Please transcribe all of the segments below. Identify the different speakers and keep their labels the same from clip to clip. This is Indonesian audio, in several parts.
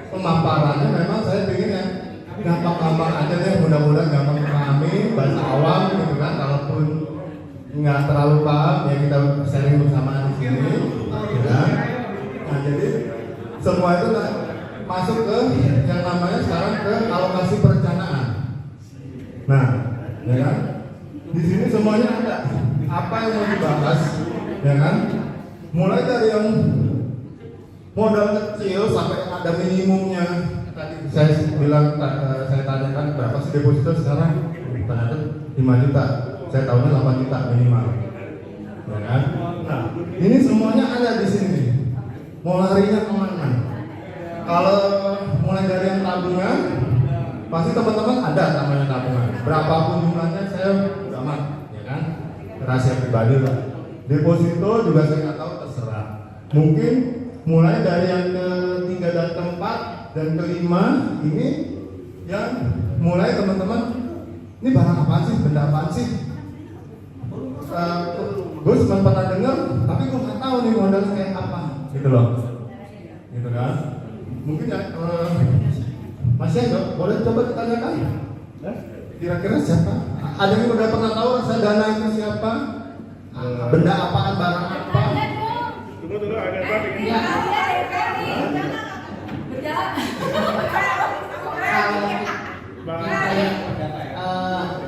Speaker 1: pemaparannya memang saya pengen yang gampang-gampang aja deh, mudah-mudahan gampang dipahami, bahasa awam gitu kan. Kalaupun nggak terlalu paham ya kita sharing bersama di sini ya. Nah jadi semua itu masuk ke yang namanya sekarang ke alokasi perencanaan. Nah ya kan, di sini semuanya ada apa yang mau dibahas ya kan, mulai dari yang modal kecil sampai ada minimumnya. Tadi saya bilang, saya tanyakan berapa sih deposito sekarang, ternyata 5 juta, saya tahunya 8 juta minimal ya kan. Nah ini semuanya ada di sini, mau larinya kemana? Kalau mulai dari yang tabungan, pasti teman-teman ada namanya tabungan, berapapun jumlahnya saya udah aman ya kan, rahasia pribadi lah. Deposito juga saya nggak tahu, terserah. Mungkin mulai dari yang ketiga dan keempat dan kelima ini yang mulai teman-teman, ini barang apaan sih, benda apaan sih? Gue cuma pernah dengar, tapi gue nggak tahu nih modalnya kayak apa, gitu loh, gitu kan? Mungkin ya, masih ada, boleh coba ditanyakan? Kira-kira siapa? Ada yang udah pernah tahu reksadana itu siapa? Benda apaan, barang apa?
Speaker 2: Tunggu ada apa ini?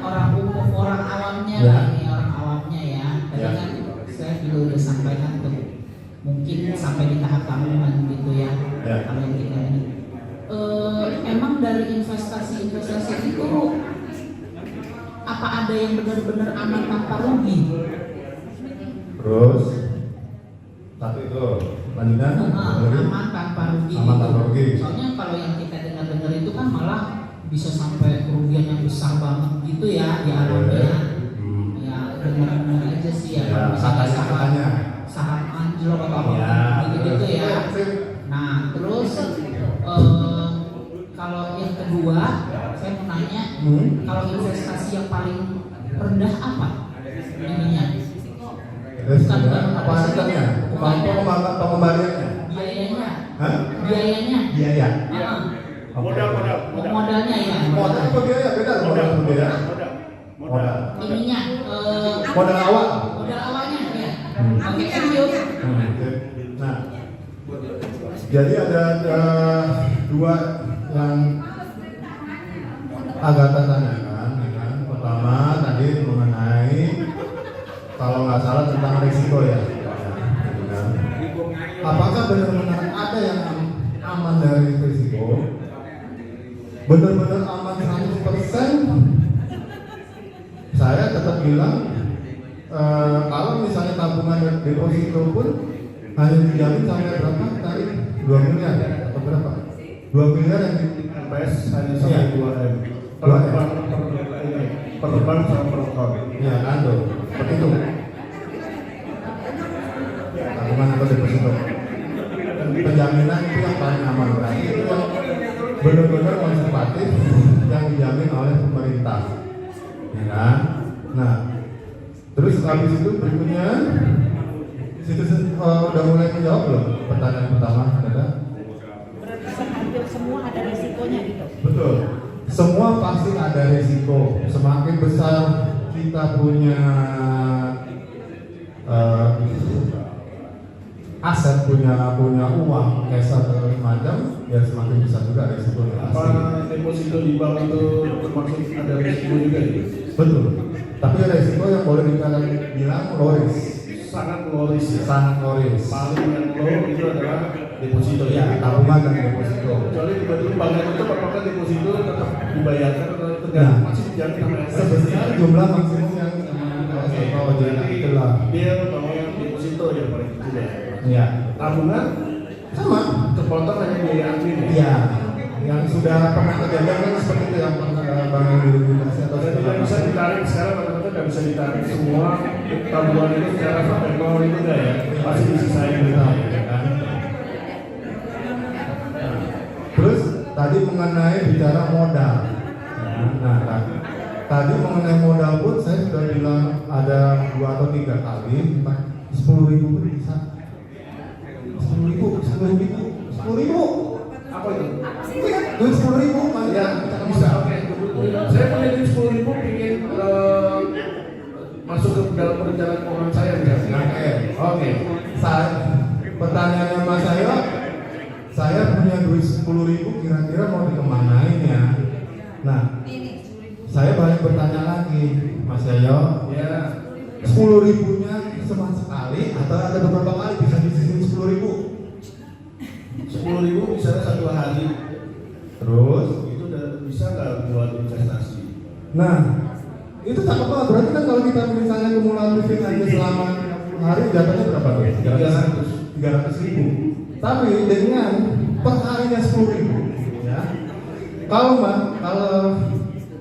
Speaker 3: Orang umum, orang awamnya
Speaker 1: ya.
Speaker 3: Ini orang awamnya ya. Tadi kan saya juga udah sampaikan tuh, mungkin sampai di tahap tabungan gitu ya. Kalau yang kita ini emang dari investasi itu apa ada yang benar-benar aman tanpa rugi?
Speaker 1: Terus satu itu lanjutan
Speaker 3: aman tanpa rugi.
Speaker 1: Aman tanpa rugi.
Speaker 3: Soalnya kalau yang kita dengar itu kan malah bisa sampai kerugian yang besar banget gitu ya di alamnya. Ya dengar-dengar aja sih ya.
Speaker 1: Katanya
Speaker 3: saham anjlok atau apa gitu ya. Nah terus kalau yang kedua saya mau nanya, kalau investasi yang paling rendah apa ininya?
Speaker 1: Apa hasilnya? Pengembaliannya?
Speaker 3: Biayanya?
Speaker 1: Biaya.
Speaker 3: Modalnya ya.
Speaker 1: Modal apa biaya? Beda modal apa biaya? Modal.
Speaker 3: Ininya.
Speaker 1: Modal awal.
Speaker 3: Modal awalnya ya. Oke, thank you.
Speaker 1: Nah, jadi ada dua yang agak tanyakan, ya kan? Pertama tadi mengenai kalau nggak salah tentang risiko ya, gitu kan? Apakah benar-benar ada yang aman dari risiko? Benar-benar aman 100%? Saya tetap bilang kalau misalnya tabungan dan deposito pun hanya dijamin sampai berapa tadi? 2 miliar atau berapa? 2 miliar yang
Speaker 2: MPS hanya sampai 2M. Per bank sama per account.
Speaker 1: Iya kan tuh, seperti itu. Tabungan atau deposito. Penjaminan itu yang paling aman, berarti itu yang benar-benar konservatif yang dijamin oleh pemerintah. Ya kan? Nah, terus habis itu berikutnya situ udah mulai menjawab belum pertanyaan pertama ada?
Speaker 4: Hampir semua ada risikonya gitu.
Speaker 1: Betul. Semua pasti ada risiko. Semakin besar kita punya aset, punya uang, cash atau macam, ya semakin besar juga risikonya.
Speaker 2: Apa deposito di bank itu termasuk ada risiko juga gitu?
Speaker 1: Betul. Tapi risiko yang boleh kita bilang low risk.
Speaker 2: Sangat low risk ya?
Speaker 1: Sangat low risk.
Speaker 2: Paling yang low itu adalah deposito
Speaker 1: Ya, tabungan dan deposito.
Speaker 2: Kecuali tiba-tiba bank itu apakah deposito tetap dibayarkan atau tergantung masih dijamin sama
Speaker 1: Sebenarnya jumlah maksimum yang itulah.
Speaker 2: Dia mau yang deposito yang paling kecil ya.
Speaker 1: Iya.
Speaker 2: Tabungan
Speaker 1: Sama.
Speaker 2: terpotong hanya biaya admin ya.
Speaker 1: Iya. Yang sudah pernah kejadian kan seperti itu yang bank indonesia atau
Speaker 2: Dan tidak bisa ditarik sekarang teman-teman nggak bisa ditarik semua tabungan itu secara sampai nol itu enggak ya, pasti disisain gitu ya kan.
Speaker 1: Terus tadi mengenai bicara modal. Nah, tadi mengenai modal pun saya sudah bilang ada 2 atau 3 kali, 10.000 pun bisa. 10.000.
Speaker 2: Apa itu?
Speaker 1: Duit 10.000
Speaker 2: Ya, bisa. Oke. Saya punya duit 10.000 ingin masuk ke dalam perencanaan keuangan saya misalnya.
Speaker 1: Oke. Pertanyaannya Mas saya punya duit 10.000 kira-kira mau dikemanain ya? Nah, saya balik bertanya lagi, Mas Yayo.
Speaker 2: Ya.
Speaker 1: 10.000-nya cuma sekali atau ada beberapa kali bisa disisihin 10.000?
Speaker 2: 10.000 misalnya 1 hari.
Speaker 1: Terus?
Speaker 2: Itu udah bisa nggak buat investasi?
Speaker 1: Nah, itu cakep banget. Berarti kan kalau kita misalnya kumulatif aja selama 30 hari jatuhnya berapa tuh? 300.000. Tapi dengan per harinya 10.000 ya. Kalau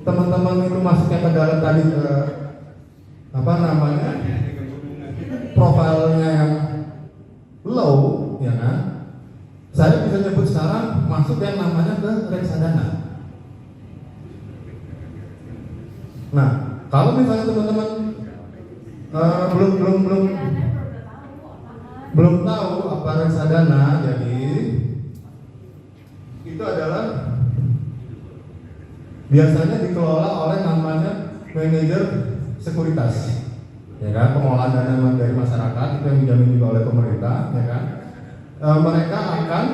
Speaker 1: teman-teman itu masuknya ke dalam tadi ke profilnya yang low ya kan, saya bisa nyebut sekarang masuk yang namanya ke reksadana. Nah, kalau misalnya teman-teman belum tahu apa reksadana, jadi itu adalah biasanya dikelola oleh namanya manajer sekuritas, ya kan, pengelolaan dana dari masyarakat itu yang dijamin juga oleh pemerintah, ya kan. Mereka akan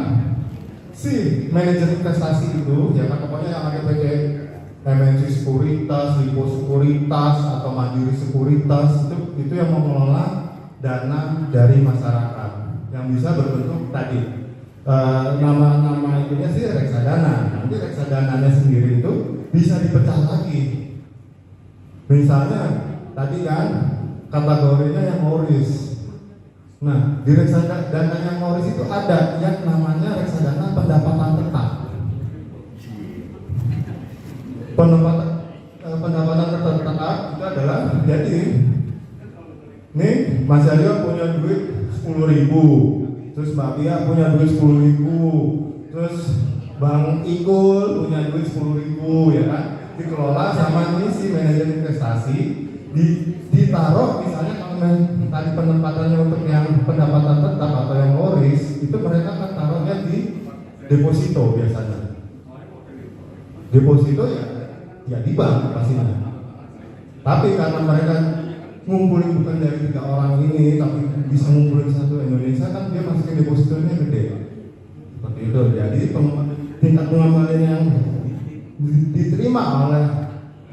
Speaker 1: si manajer investasi itu, ya kan, pokoknya yang ada PT MNC Sekuritas, Lipo Sekuritas atau Mandiri Sekuritas itu yang mengelola dana dari masyarakat yang bisa berbentuk tadi nama itunya sih reksadana. Nanti reksadananya sendiri itu bisa dipecah lagi. Misalnya tadi kan kategorinya yang Moris. Nah, di reksadana yang Moris itu ada yang namanya reksadana pendapatan tetap. Pendapatan tetap itu adalah, jadi nih Mas Aryo punya duit 10.000, terus Mbak Pia punya duit 10.000, terus Bang Ikul punya duit 10.000, ya kan, dikelola sama ini si manajer investasi, ditaruh misalnya kalau tadi penempatannya untuk yang pendapatan tetap atau yang Moris itu mereka akan taruhnya di deposito biasanya. Deposito ya di bank pastinya. Tapi karena mereka ngumpulin bukan dari 3 orang ini, tapi bisa ngumpulin satu Indonesia, kan dia masukin depositonya gede. Seperti itu. Jadi tingkat pengembalian yang diterima oleh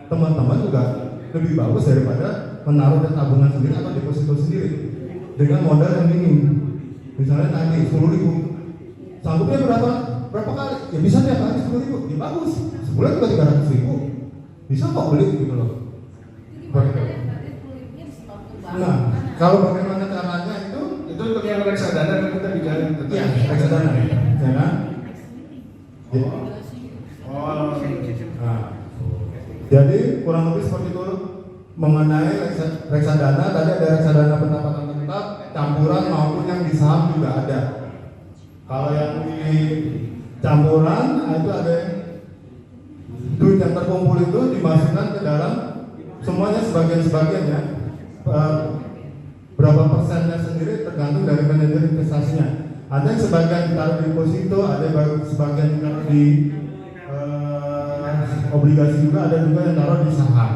Speaker 1: teman-teman juga lebih bagus daripada menaruh di tabungan sendiri atau deposito sendiri dengan modal yang minim. Misalnya tadi 10.000, sanggupnya berapa kali? Ya bisa tiap hari 10.000, ya bagus. Sebulan juga 300.000, bisa kok beli gitu loh. Nah, kalau bagaimana caranya itu
Speaker 2: untuk yang reksadana kan kita bicara tentang
Speaker 1: reksadana, ya kan? Nah, jadi kurang lebih seperti itu mengenai reksadana. Tadi ada reksadana pendapatan tetap, campuran maupun yang di saham juga ada. Kalau yang di campuran, itu ada duit yang terkumpul itu dimasukkan ke dalam semuanya sebagian ya. Berapa persennya sendiri tergantung dari manajer investasinya. Ada yang sebagian ditaruh di deposito, ada yang sebagian ditaruh di obligasi juga, ada juga yang taruh di saham.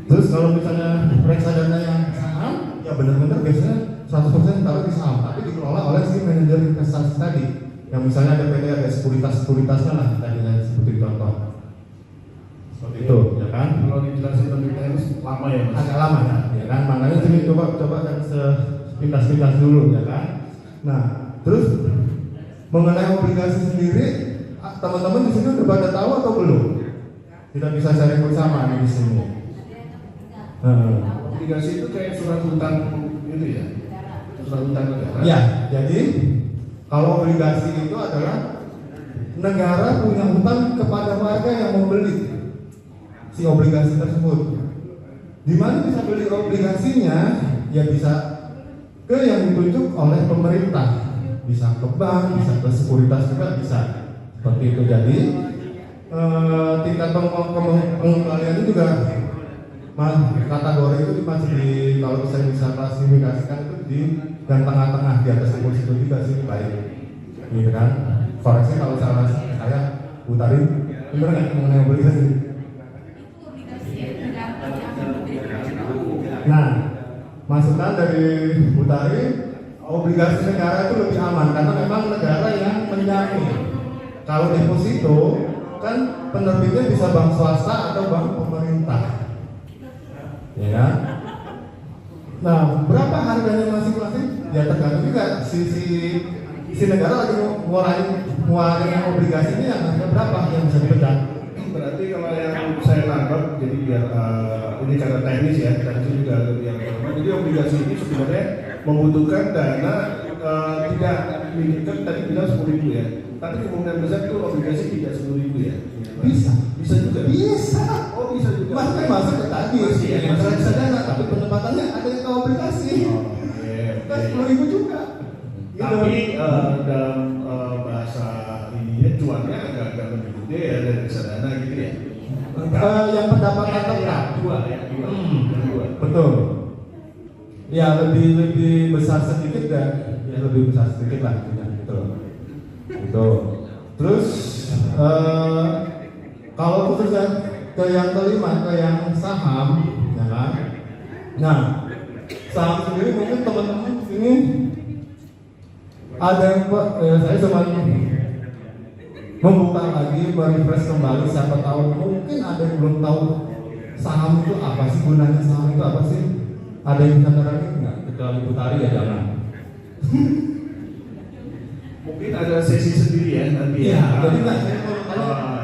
Speaker 1: Terus kalau misalnya reksadana yang saham, ya benar-benar biasanya 100% taruh di saham, tapi dikelola oleh si manajer investasi tadi. Yang misalnya ada PT, ada sekuritasnya lah, tadi saya sebutin contoh. Seperti itu, ya kan?
Speaker 2: Kalau dijelasin lebih teknis lama ya Mas?
Speaker 1: Agak lama ya kan? Makanya sini coba kan sepintas-pintas dulu, ya kan? Nah, terus mengenai obligasi sendiri, teman-teman di sini udah pada tahu atau belum? Kita bisa sharing bersama nih di sini.
Speaker 2: Obligasi itu kayak surat hutang itu ya? Surat hutang negara?
Speaker 1: Ya, jadi kalau obligasi itu adalah negara punya hutang kepada warga yang membeli si obligasi tersebut. Di mana bisa beli obligasinya? Ya bisa ke yang ditunjuk oleh pemerintah, bisa ke bank, bisa ke sekuritas juga bisa. Seperti itu. Jadi tingkat pengembalian itu juga kategori itu masih di, kalau saya bisa klasifikasikan itu di dan tengah-tengah, di atas deposito juga sih baik, gitu kan? koreksi kalau salah saya Utari bener nggak mengenai obligasi? Nah, masukan dari Utari, obligasi negara itu lebih aman karena memang negara yang menjamin. Kalau deposito kan penerbitnya bisa bank swasta atau bank pemerintah, ya kan? Nah, berapa harganya masing-masing? Ya tergantung juga si negara lagi ngeluarin obligasi ini yang harga berapa yang bisa dipegang.
Speaker 2: Berarti kalau yang saya tangkap, jadi biar ini cara teknis ya, dan itu juga yang jadi obligasi ini sebenarnya membutuhkan dana tidak kan tadi bilang 10.000 ya, tapi kemungkinan besar itu obligasi tidak 10.000 ya. Bisa juga. Bisa. Oh bisa juga.
Speaker 1: Masuk masuk ke tadi sih. Masalah sadana, tapi penempatannya ada yang ke obligasi. Kan 10.000 juga.
Speaker 2: Tapi dalam bahasa ininya cuannya agak lebih gede ya dari reksadana gitu ya.
Speaker 1: Yang pendapatan tetap
Speaker 2: dua.
Speaker 1: betul. Ya lebih besar sedikit dan ya lebih besar sedikit lah gitu. Gitu. Terus kalau khusus ke yang kelima, ke yang saham, ya kan? Nah, saham sendiri mungkin teman-teman ini ada yang saya cuma membuka lagi, merefresh kembali, siapa tahu mungkin ada yang belum tahu saham itu apa sih, gunanya saham itu apa sih? Ada yang bisa terangin nggak? Kecuali Utari ya jangan.
Speaker 2: Mungkin ada sesi sendiri ya nanti.
Speaker 1: Iya, jadi nggak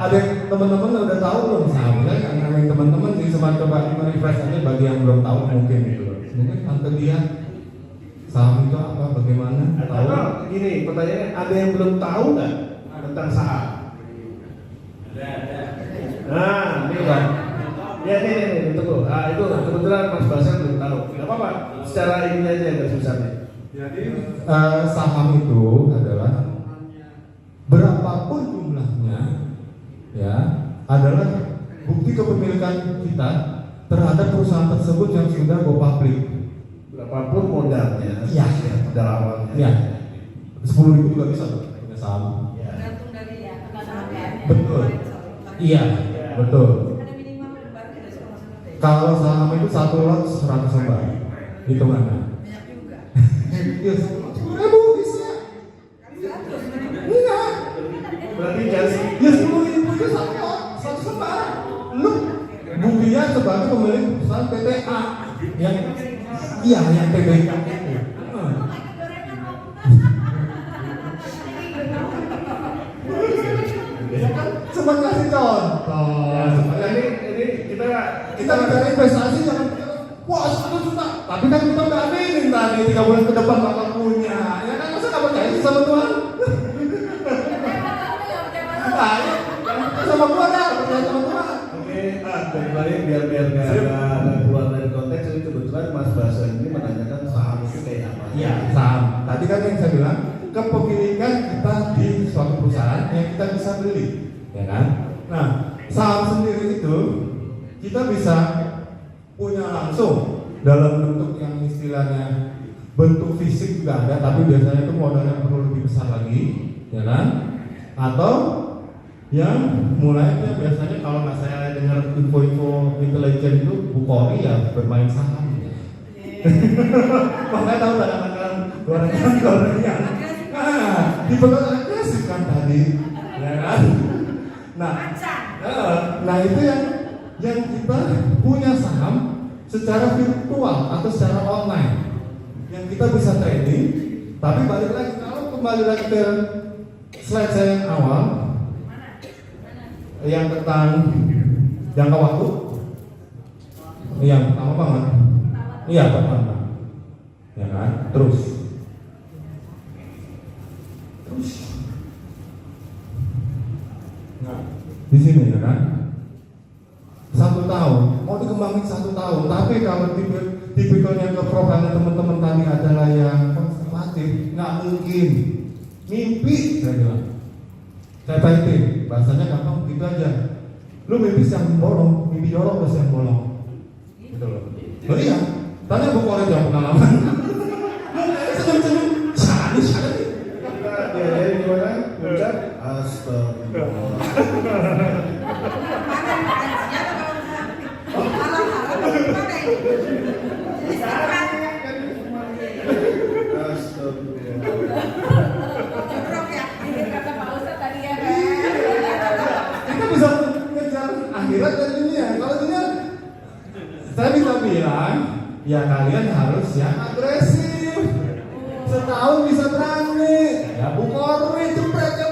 Speaker 1: ada yang teman-teman udah tahu belum saham? Kan yang teman-teman sih cuma coba merefresh aja bagi yang belum tahu mungkin gitu. Mungkin tante dia saham itu apa, bagaimana? Tahu?
Speaker 2: Gini, pertanyaannya ada yang belum tahu nggak tentang saham? Nah, ini kan. Ya ini tunggu. Itu kebetulan Mas Basar belum tahu. Gak apa-apa. Secara ini aja yang susahnya.
Speaker 1: Jadi saham itu adalah berapapun jumlahnya, ya, adalah bukti kepemilikan kita terhadap perusahaan tersebut yang sudah go public.
Speaker 2: Berapapun modalnya,
Speaker 1: ya,
Speaker 2: modal awalnya.
Speaker 1: Ya, 10.000 juga bisa tuh punya saham.
Speaker 4: Tergantung dari ya keadaannya.
Speaker 1: Betul. Iya, betul.
Speaker 4: Ada minimal lembar tidak sih kalau maksudnya?
Speaker 1: Kalau saham itu 1 lot 100 lembar, hitungannya.
Speaker 4: Banyak juga.
Speaker 1: Ya, 10.000 bisa. Enggak.
Speaker 2: Berarti jadi
Speaker 1: Ya 10.000 itu 1 lot 100 lembar. Lu buktinya sebagai pemilik perusahaan PTA yang yang PBK itu. Cuma kasih contoh.
Speaker 2: ini
Speaker 1: Kita bicara investasi jangan wah 1 juta. Tapi kan kita udah aminin tadi 3 bulan ke depan bakal punya. Ya kan masa nggak percaya sih sama Tuhan? Nah, ya, sama gua dah percaya sama Tuhan.
Speaker 2: Oke, kembali biar nggak keluar dari konteks. Ini kebetulan Mas Basar ini menanyakan saham itu kayak apa?
Speaker 1: Iya, saham. Tadi kan yang saya bilang kepemilikan kita di suatu perusahaan yang kita bisa beli, ya kan? Nah, saham sendiri itu kita bisa punya langsung dalam bentuk yang istilahnya bentuk fisik juga ada, tapi biasanya itu modalnya perlu lebih besar lagi, ya kan? Atau yang mulainya biasanya kalau nggak saya dengar info-info intelijen itu Bukori ya bermain saham. Makanya tahu nggak kan goreng-gorengnya. Nah, tipe agresif kan tadi, ya kan? Nah itu yang kita punya saham secara virtual atau secara online yang kita bisa trading. Tapi balik lagi, kalau kembali lagi ke slide saya yang awal yang tentang jangka waktu, yang pertama banget, iya pertama, ya kan? Terus, nah di sini ya kan, 1 tahun, mau dikembangin 1 tahun, tapi kalau tipikalnya ke programnya teman-teman tadi adalah yang konservatif, nggak mungkin, mimpi saya bilang. Saya taitin, bahasanya gampang gitu aja. Lu mimpi yang bolong, mimpi jorok terus yang bolong. Gitu loh. Oh iya, tanya Bu Koret yang pengalaman. Senyum-senyum, syari.
Speaker 2: Kita diajarin gimana? Ucap Astagfirullah.
Speaker 1: Kita bisa ngejar akhirat dan dunia. Kalau dunia, saya bisa bilang, ya kalian harus yang agresif. Setahun bisa berani. Ya Bukhari jepret.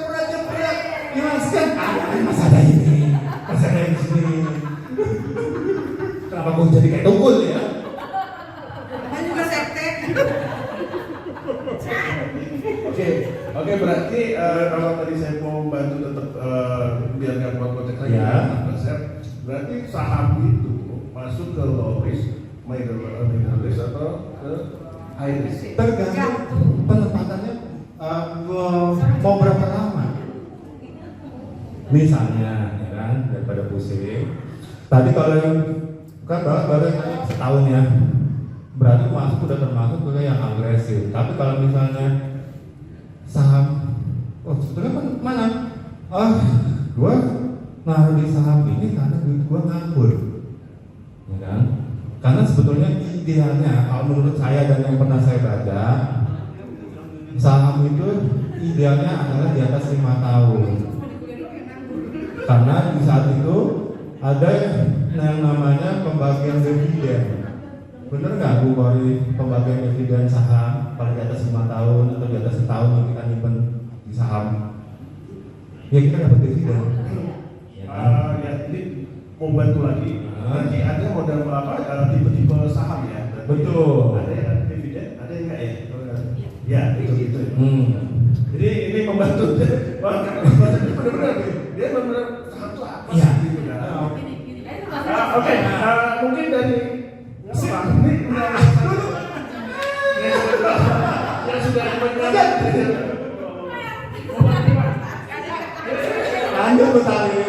Speaker 1: Jelaskan, masa ada ini, masa ada yang sini. Kenapa kok jadi kayak tunggul ya?
Speaker 2: Oke, berarti kalau tadi saya mau bantu tetap biar nggak buat konteks lagi,
Speaker 1: Ya.
Speaker 2: berarti saham itu masuk ke low risk, middle risk atau ke high risk?
Speaker 1: Tergantung penempatannya mau berapa lama. Misalnya, ya kan, daripada pusing. Tadi kalau yang kan baru yang setahun ya, berarti masuk udah termasuk ke yang agresif. Tapi kalau misalnya saham, sebetulnya mana? Gua naruh di saham ini karena duit gua nganggur, ya kan? Karena sebetulnya idealnya, kalau menurut saya dan yang pernah saya baca, saham itu idealnya adalah di atas 5 tahun. Karena di saat itu ada yang namanya pembagian dividen. Bener nggak Bu Kori, pembagian dividen saham kalau di atas 5 tahun atau di atas setahun yang kita nyimpen di saham, ya kita dapat dividen.
Speaker 2: Ya, jadi mau bantu lagi. Nanti ada modal tipe-tipe saham ya.
Speaker 1: Betul.
Speaker 2: Ada yang dividen, ada yang enggak ya? Ya, itu. Jadi ini membantu. Wah, benar-benar dia benar-benar saham itu apa
Speaker 1: Iya.
Speaker 2: sih gitu kan? Oke, mungkin dari ini yang sudah
Speaker 1: Lanjut Bu Tali.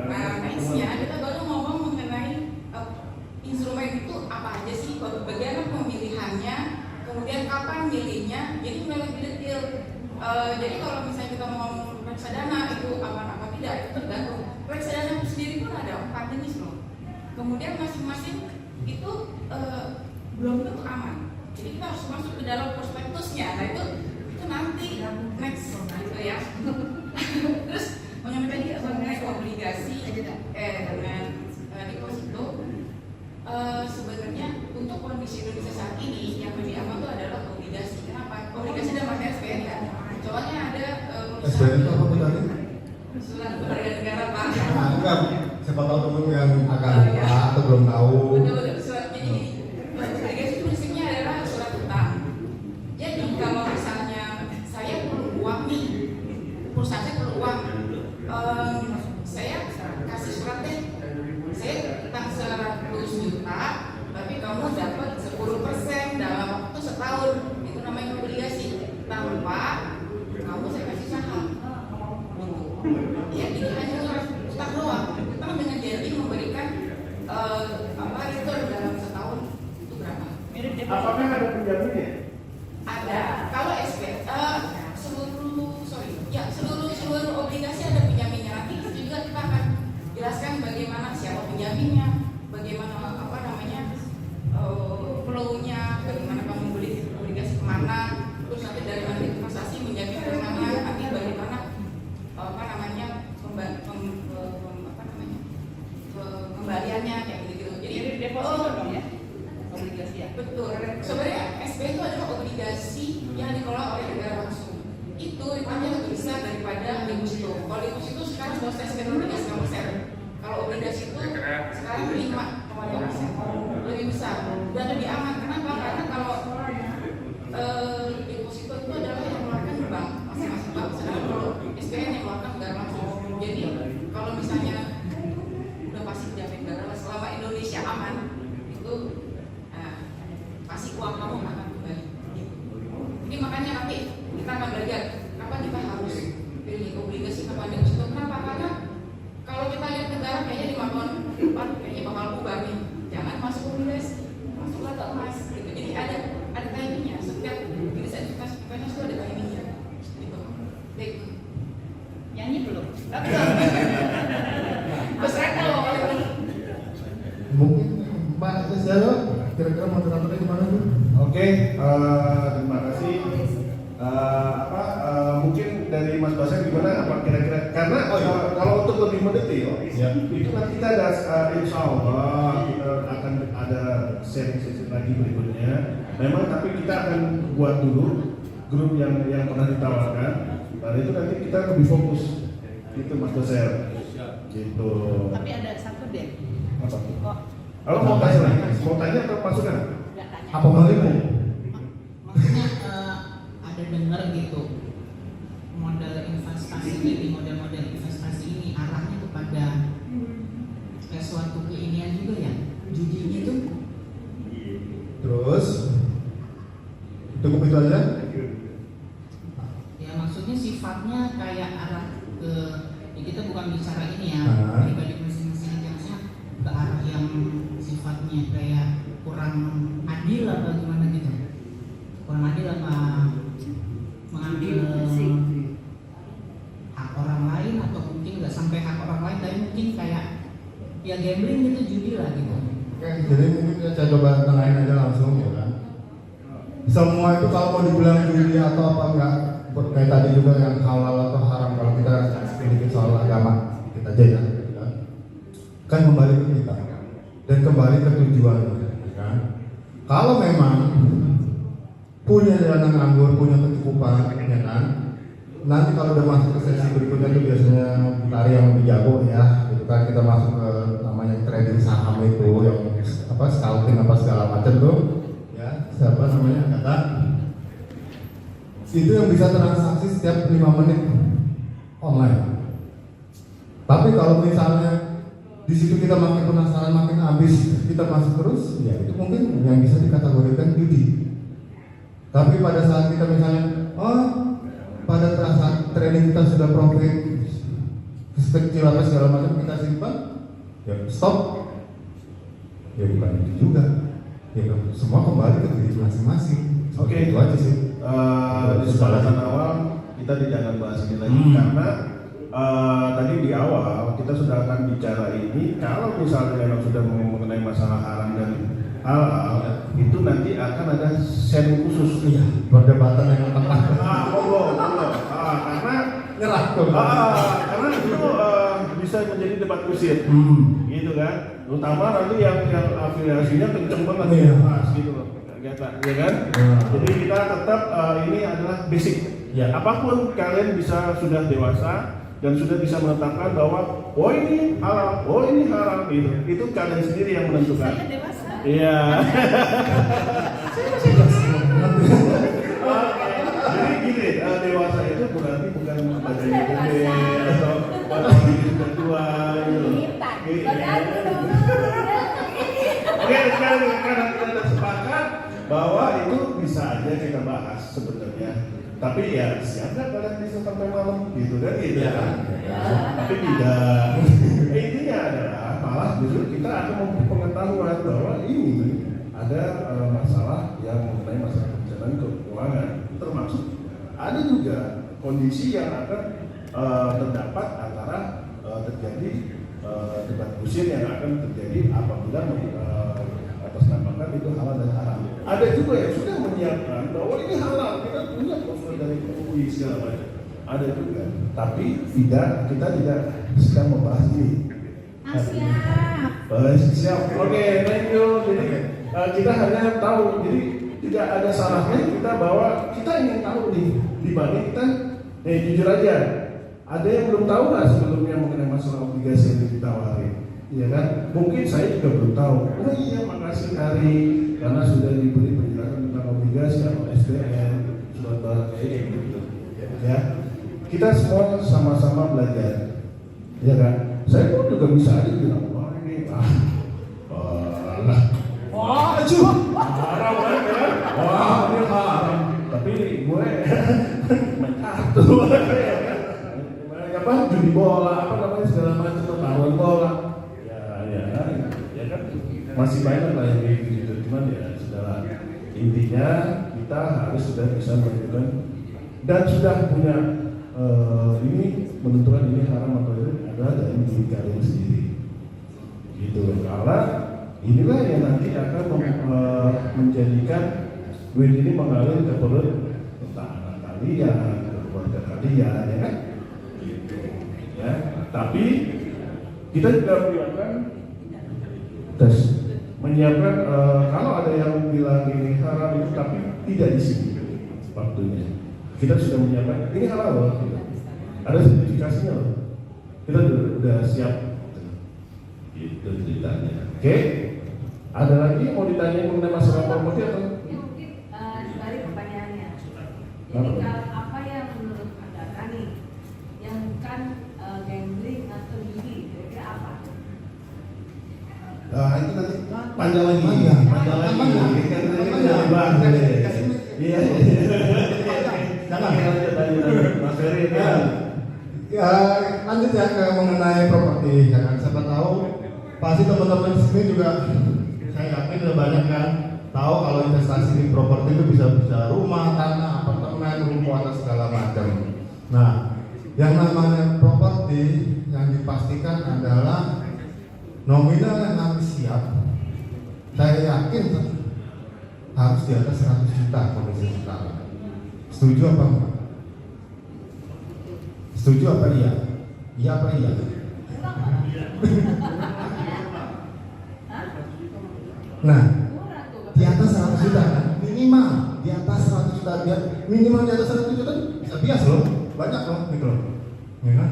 Speaker 5: Nah, nextnya kita baru ngomong mengenai instrumen itu apa aja sih, bagaimana pemilihannya, kemudian kapan milihnya, jadi mulai lebih detail. Jadi kalau misalnya kita mau ngomong reksadana itu apa tidak, itu tergantung. Reksadana itu sendiri pun ada 4 jenis loh. Kemudian masing-masing itu belum tentu aman. Jadi kita harus masuk ke dalam prospektusnya. Nah itu nanti next gitu ya. Terus menyampaikan juga mengenai obligasi dengan deposito. Sebenarnya untuk kondisi Indonesia saat ini yang lebih aman itu adalah obligasi. Kenapa? Obligasi dalam arti SPN kan. Soalnya ada
Speaker 1: SPN itu apa Bu Tali?
Speaker 5: surat berharga negara Pak.
Speaker 1: Enggak, siapa tahu temen yang akan lupa atau belum tahu.
Speaker 5: Betul, suratnya jadi obligasi itu prinsipnya adalah surat utang. Jadi kalau misalnya saya perlu uang nih, perusahaan saya perlu uang, saya kasih surat deh, saya utang 100 juta, tapi kamu dapat 10% dalam waktu setahun, itu namanya obligasi. Tanpa kamu saya kasih saham. Ya, ini hanya surat utang doang. Kita dengan janji memberikan return dalam setahun itu berapa?
Speaker 2: apakah ada penjaminnya?
Speaker 5: Ada. Kalau SP seluruh obligasi ada penjaminnya. Nanti juga kita akan jelaskan bagaimana siapa penjaminnya, bagaimana flow-nya, bagaimana kamu beli obligasi kemana, terus nanti dari mana investasi menjamin kemana, nanti bagaimana kembaliannya kayak gitu. Jadi deposito dong ya, obligasi ya. Betul. Sebenarnya SP itu adalah obligasi yang dikelola oleh negara langsung. Itu ripanya lebih besar daripada deposito. Kalau deposito sekarang sudah saya sekitar 3,5%. Kalau obligasi itu sekarang 5,5%, lebih besar dan lebih aman. Kenapa? Karena kalau deposito itu adalah yang mengeluarkan bank, masing-masing bank. Sedangkan kalau SPN yang mengeluarkan negara langsung. Jadi kalau misalnya 5 tahun depan kayaknya bakal bubar nih, jangan masuk obligasi, masuklah ke emas gitu. Jadi ada timingnya, setiap jenis investasi itu ada timingnya gitu. Baik,
Speaker 4: Nyanyi belum?
Speaker 5: Mas Reka loh kalau
Speaker 1: Mungkin Pak Selo kira-kira moderatornya gimana tuh?
Speaker 2: Oke, terima kasih. Mungkin dari Mas Basar gimana? Apa kira-kira? Karena kalau untuk lebih mendetail, itu nanti kita ada, insya Allah kita akan ada sharing sesi lagi berikutnya. Memang tapi kita akan buat dulu grup yang pernah ditawarkan. Nah itu nanti kita lebih fokus. Itu Mas Basar. Gitu.
Speaker 4: Tapi ada satu deh.
Speaker 2: Apa?
Speaker 4: Kok
Speaker 2: Kalau mau tanya atau masukan?
Speaker 4: nggak tanya?
Speaker 1: Apa malimu?
Speaker 3: Maksudnya ada dengar gitu model investasi jadi model-model investasi ini arahnya kepada kayak suatu keinian juga ya judinya tuh.
Speaker 1: Terus cukup itu aja?
Speaker 3: Ya maksudnya sifatnya kayak arah ke ya kita bukan bicara ini ya
Speaker 1: Nah.
Speaker 3: pribadi masing-masing aja maksudnya ke arah yang sifatnya kayak kurang adil apa gimana gitu, kurang adil apa mengambil hak orang lain atau mungkin nggak sampai hak orang lain tapi mungkin kayak ya gambling gitu judi lah gitu.
Speaker 1: Oke, jadi mungkin saya coba tengahin aja langsung ya kan. Semua itu kalau mau dibilang judi atau apa enggak, kayak tadi juga yang halal atau haram kalau kita sedikit soal agama kita aja ya, kan kembali ke kita dan kembali ke tujuan, ya kan. Kalau memang punya dana nganggur, punya kecukupan, ya kan. Nanti kalau udah masuk ke sesi berikutnya itu biasanya tari yang lebih jago ya, gitu kan kita masuk ke namanya trading saham itu yang apa scalping apa segala macam tuh, ya siapa namanya kata itu yang bisa transaksi setiap 5 menit online. Tapi kalau misalnya di situ kita makin penasaran, makin habis, kita masuk terus, ya itu mungkin yang bisa dikategorikan judi. Tapi pada saat kita misalnya, pada saat trading kita sudah profit kecil apa segala macam kita simpan, ya stop, ya bukan itu juga, ya semua kembali ke diri masing-masing.
Speaker 2: Oke.
Speaker 1: Itu aja sih.
Speaker 2: Di kesempatan awal kita tidak akan bahas ini lagi karena tadi di awal kita sudah akan bicara ini. Kalau misalnya memang sudah mengenai masalah haram dan halal, itu nanti akan ada sharing khusus.
Speaker 1: Iya, perdebatan yang tengah.
Speaker 2: Karena
Speaker 1: Nyerah tuh.
Speaker 2: karena itu bisa menjadi debat kusir, gitu kan. Terutama nanti yang afiliasinya kenceng banget,
Speaker 1: Iya.
Speaker 2: gitu loh. Ya kan?
Speaker 1: Iya.
Speaker 2: Jadi kita tetap ini adalah basic.
Speaker 1: Iya.
Speaker 2: Apapun kalian bisa sudah dewasa dan sudah bisa menetapkan bahwa oh ini halal, oh ini haram gitu. Itu kalian sendiri yang menentukan.
Speaker 4: Saya dewasa.
Speaker 2: Iya. Jadi gini, dewasa itu berarti bukan badannya gede atau badannya sudah tua gitu. Oke, sekarang kita sepakat bahwa itu bisa aja kita bahas sebenarnya. Tapi ya siap nggak kalian bisa sampai malam gitu kan gitu ya. Tapi tidak. Intinya adalah malah justru kita akan mempengetahuan bahwa ini ada masalah yang mengenai masalah perencanaan keuangan, termasuk ada juga kondisi yang akan terdapat antara terjadi debat kusir yang akan terjadi apabila atasnamakan itu halal dan haram. Ada juga yang sudah menyiapkan bahwa ini halal, kita punya klausul dari MUI segala macam. Ada juga, tapi kita tidak sedang membahas ini. Siap. Oke, thank you. Jadi kita hanya tahu, jadi tidak ada salahnya kita bahwa kita ingin tahu nih dibanding kita, jujur aja, ada yang belum tahu nggak sebelumnya mengenai masalah obligasi yang ditawari, ya kan? Mungkin saya juga belum tahu. Oh iya, makasih Hari karena sudah diberi penjelasan tentang obligasi atau SBN, surat barang kayak gitu. Ya, kita semua sama-sama belajar, ya kan? Saya pun juga bisa aja bilang, wah ini haram kan? Wah ini haram. Tapi gue main kartu, apa judi bola, apa namanya segala macam taruhan bola. Ya masih banyak lah yang kayak gitu. Cuman ya sudah, intinya kita harus sudah bisa menentukan dan sudah punya ini menentukan ini haram atau itu adalah dari diri kalian sendiri. Gitu. Karena inilah yang nanti akan menjadikan duit ini mengalir ke perut anak kalian, ke keluarga kalian, ya kan? Gitu. Ya. Tapi kita juga menyiapkan kalau ada yang bilang ini haram itu tapi tidak di sini waktunya. Kita sudah menyiapkan ini halal loh. Ada sertifikasinya loh. Kita udah siap. Itu ceritanya. Oke? Ada lagi yang mau ditanya mengenai masalah properti atau?
Speaker 6: Mungkin dibalik pertanyaannya. Jadi apa yang menurut Anda Rani yang bukan gambling atau judi, kira-kira apa?
Speaker 2: Itu nanti panjang lagi. Panjang lagi. Iya. Jangan Mas Ferry.
Speaker 1: Ya, lanjut ya ke mengenai properti. Ya kan, siapa tahu pasti teman-teman di sini juga saya yakin udah banyak kan tahu kalau investasi di properti itu bisa rumah, tanah, apartemen, rumah atau segala macam. Nah, yang namanya properti yang dipastikan adalah nominal yang nanti siap. Saya yakin harus di atas 100 juta kondisi sekarang. Setuju apa enggak? Setuju apa iya? Iya apa iya? Nah, di atas 100 juta kan? Minimal di atas 100 juta, minimal di atas 100 juta bisa bias loh, banyak loh gitu loh, ya kan?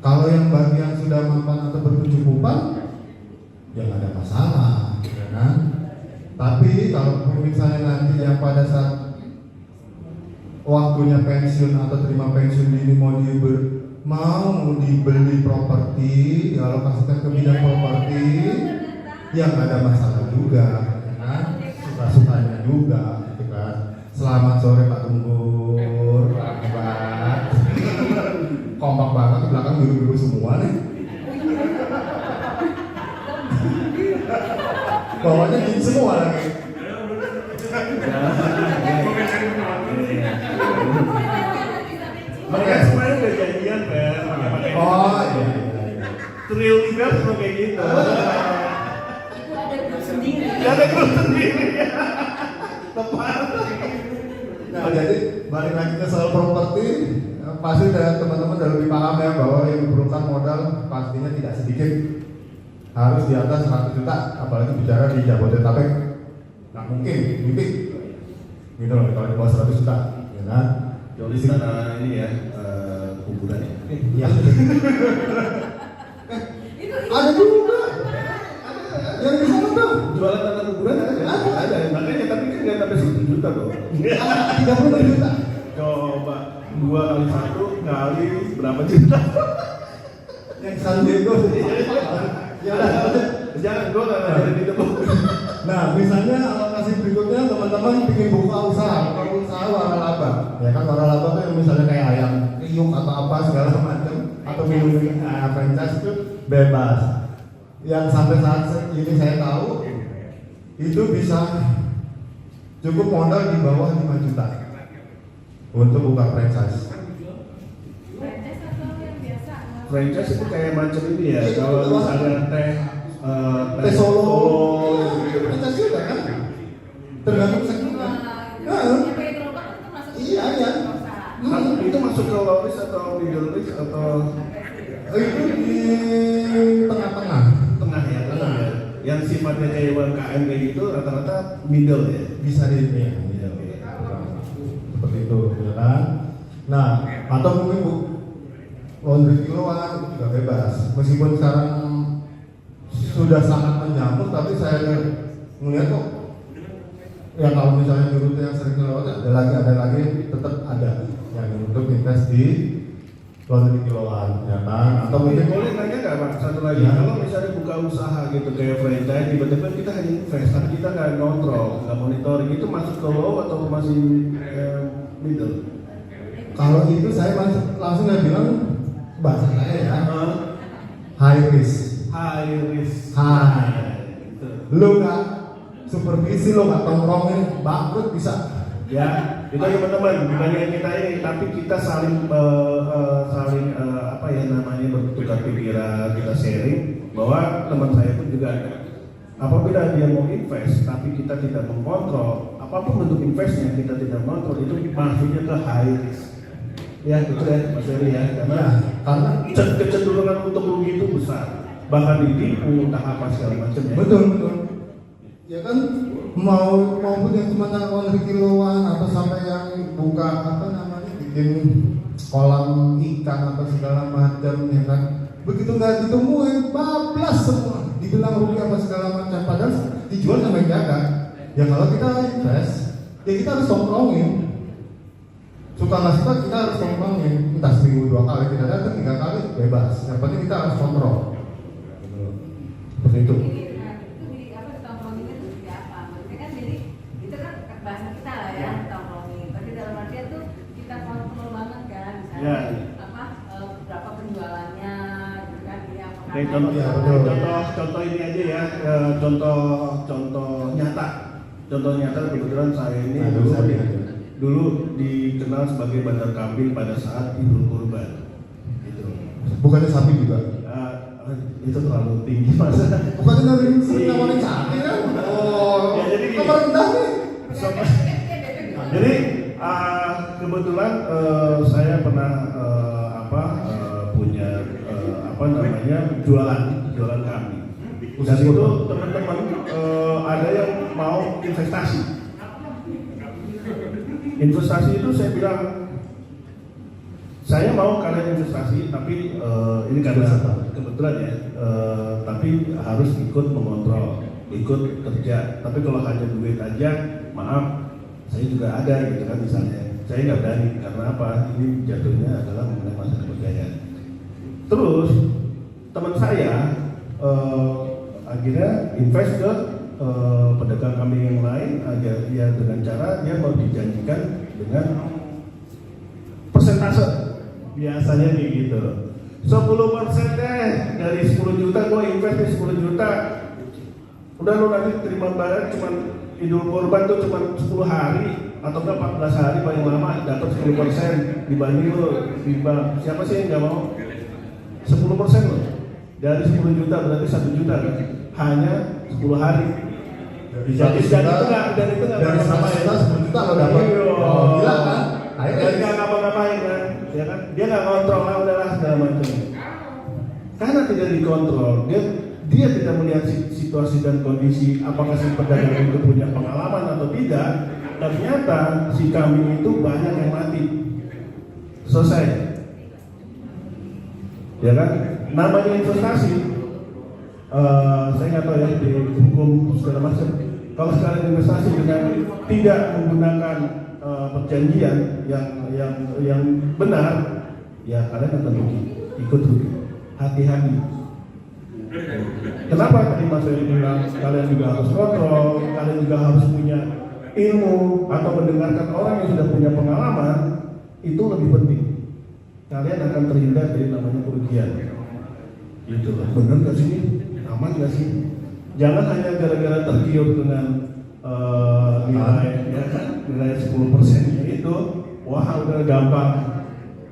Speaker 1: Kalau yang bagian sudah mapan atau berkecukupan, ya nggak ada masalah, ya kan? Tapi kalau misalnya nanti yang pada saat waktunya pensiun atau terima pensiun ini mau dibeli properti, dialokasikan ke bidang properti, ya nggak ada masalah juga, ya kan? Suka-sukanya juga, gitu kan? Selamat sore Pak Tunggur, Pak Hebat. Kompak banget di belakang biru-biru semua nih. Bawahnya gini semua lagi.
Speaker 2: Mereka semuanya udah janjian kan,
Speaker 1: Oh iya.
Speaker 2: Trill juga semua kayak gitu.
Speaker 6: Itu ada grup sendiri.
Speaker 2: Ada grup sendiri. Tepat.
Speaker 1: Nah jadi balik lagi ke soal properti, pasti teman-teman udah lebih paham ya bahwa yang diperlukan modal pastinya tidak sedikit, harus di atas 100 juta, apalagi bicara di Jabodetabek nggak mungkin, mimpi gitu loh kalau di bawah 100 juta, ya kan?
Speaker 2: Jadi sana ini ya, kuburan ya.
Speaker 1: Iya. Ada juga. Yang di sana tuh.
Speaker 2: Jualan tanah kuburan ada. Makanya tapi kan nggak sampai 1 juta loh.
Speaker 1: 30 juta.
Speaker 2: Coba 2 kali 1 kali berapa juta?
Speaker 1: Yang San Diego. Ya udah.
Speaker 2: Jangan gue nggak ngajarin itu.
Speaker 1: Nah, misalnya alokasi berikutnya teman-teman bikin buka usaha waralaba, ya kan waralaba tuh yang misalnya kayak ayam kriuk atau apa segala macam atau minum franchise itu bebas. Yang sampai saat ini saya tahu itu bisa cukup modal di bawah 5 juta untuk buka franchise.
Speaker 6: Franchise atau yang biasa?
Speaker 2: Franchise itu kayak macam ini ya. Kalau misalnya
Speaker 1: Teh Solo, franchise juga kan? Tergantung segmen. Iya, iya.
Speaker 2: Itu masuk ke low risk atau middle risk atau
Speaker 1: Itu di tengah-tengah.
Speaker 2: tengah ya, tengah ya. Yang sifatnya kayak UMKM kayak gitu rata-rata middle ya.
Speaker 1: Bisa di ini ya. Seperti itu, ya kan? Nah, atau mungkin laundry kiloan itu juga bebas. Meskipun sekarang sudah sangat menjamur, tapi saya melihat kok ya kalau misalnya di rute yang sering kiloan ada lagi tetap ada yang untuk invest di laundry kiloan, ya kan? Atau mungkin
Speaker 2: Boleh nanya nggak Pak? Satu lagi,
Speaker 1: Ya.
Speaker 2: kalau misalnya buka usaha gitu kayak franchise, tiba-tiba kita hanya invest, tapi kita nggak kontrol, nggak monitoring, itu masuk ke low atau masih middle?
Speaker 1: kalau itu saya langsung bilang bahasa saya ya, high risk.
Speaker 2: High risk.
Speaker 1: High.
Speaker 2: Gitu.
Speaker 1: lo nggak supervisi, lo nggak tongkrongin, bangkrut bisa.
Speaker 2: Ya, itu teman-teman dibandingkan kita ini, tapi kita saling apa ya namanya bertukar pikiran, kita sharing bahwa teman saya pun juga ada. Apabila dia mau invest, tapi kita tidak mengontrol, apapun bentuk investnya kita tidak mengontrol, itu masuknya ke high risk. Ya, betul ya, Mas Ferry ya, karena kecenderungan untuk rugi itu besar, bahkan ditipu, entah apa segala macam ya.
Speaker 1: Betul. Ya kan, maupun yang cuma nangkon kiloan atau sampai yang buka apa namanya bikin kolam ikan atau segala macam ya kan. Begitu nggak ditemuin, bablas semua, dibilang rugi apa segala macam, padahal dijual sama yang jaga. Ya kalau kita invest, ya kita harus tongkrongin. Suka nggak suka kita harus tongkrongin, entah seminggu 2 kali kita datang, 3 kali bebas. Yang penting kita harus kontrol. Seperti itu.
Speaker 6: Nah, itu di apa tongkronginnya itu seperti apa? Maksudnya kan jadi itu kan bahasa kita lah ya tongkrongin. Tapi dalam artian tuh kita kontrol banget kan, misalnya
Speaker 2: Ya.
Speaker 6: apa berapa penjualannya, gitu kan? Ini apakah
Speaker 2: Oke, contoh ini aja ya, contoh nyata. Contoh nyata kebetulan saya ini dulu dikenal sebagai Bandar Kambing pada saat Idul Kurban. Gitu.
Speaker 1: Bukannya sapi juga?
Speaker 2: Itu terlalu tinggi masa.
Speaker 1: Bukannya dari sini namanya sapi kan? Oh,
Speaker 2: Ya, jadi gini.
Speaker 1: kamar rendah nih.
Speaker 2: Jadi kebetulan saya pernah punya jualan kambing. Dan itu teman-teman ada yang mau investasi. Investasi itu saya bilang saya mau kalian investasi, tapi ini karena kebetulan ya, tapi harus ikut mengontrol, ikut kerja. Tapi kalau hanya duit aja, maaf, saya juga ada gitu kan misalnya. Saya nggak berani karena apa? Ini jatuhnya adalah mengenai masa kebudayaan. Terus teman saya akhirnya invest ke pedagang kambing yang lain agar dia dengan cara dia mau dijanjikan dengan persentase biasanya kayak gitu 10% deh dari 10 juta gue invest di 10 juta udah lo nanti terima barang cuman Idul Kurban tuh cuma 10 hari atau enggak 14 hari paling lama dapat 10% dibanding lo riba. Siapa sih yang nggak mau 10% lo dari 10 juta berarti 1 juta kan hanya 10 hari.
Speaker 1: Dari
Speaker 2: Jadi
Speaker 1: 1 juta,
Speaker 2: dan itu nggak
Speaker 1: dari 1 juta 10 juta lo dapat. Oh, gila kan?
Speaker 2: Dia nggak ngapa-ngapain kan, ya kan? Dia nggak kontrol lah udahlah segala macam. Karena tidak dikontrol, dia tidak melihat situasi dan kondisi apakah si pedagang itu punya pengalaman atau tidak. Ternyata si kambing itu banyak yang mati. Selesai. Ya kan? Namanya investasi. Saya nggak tahu ya di hukum segala macam. Kalau sekalian investasi dengan tidak menggunakan perjanjian yang benar, ya kalian akan rugi, ikut rugi. Hati-hati. Kenapa tadi Mas Ferry bilang kalian juga harus kontrol, kalian juga harus punya ilmu atau mendengarkan orang yang sudah punya pengalaman, itu lebih penting. Kalian akan terhindar dari namanya kerugian. Gitu, benar nggak sih? Aman nggak sih? Jangan hanya gara-gara tergiur dengan nilai 10% itu, wah udah gampang.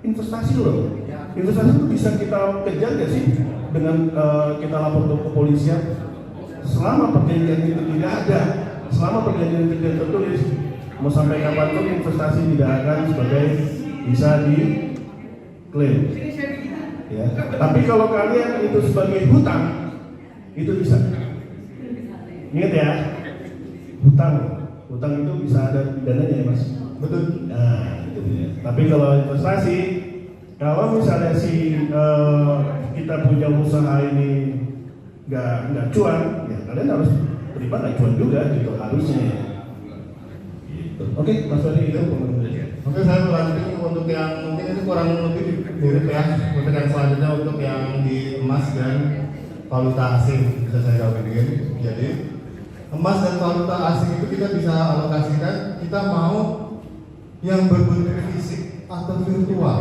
Speaker 2: Investasi loh. Investasi itu bisa kita kejar nggak sih dengan kita lapor ke kepolisian? Selama perjanjian itu tidak ada, selama perjanjian itu tidak tertulis, mau sampai kapanpun investasi tidak akan sebagai bisa diklaim. Ya. Tapi kalau kalian itu sebagai hutang, itu bisa. Ingat ya, hutang itu bisa ada pidananya ya Mas.
Speaker 1: Betul.
Speaker 2: Nah, itu dia. Tapi kalau investasi, kalau misalnya kita punya usaha ini nggak cuan, ya kalian harus terima nggak cuan juga gitu harusnya. Gitu. Oke, Mas Ferry itu pengennya.
Speaker 1: Oke, saya melanjutkan untuk yang mungkin ini kurang lebih mirip ya. Untuk yang selanjutnya untuk yang di emas dan valuta asing bisa saya jawabin. Jadi emas dan valuta asing itu kita bisa alokasikan. Kita mau yang berbentuk fisik atau virtual.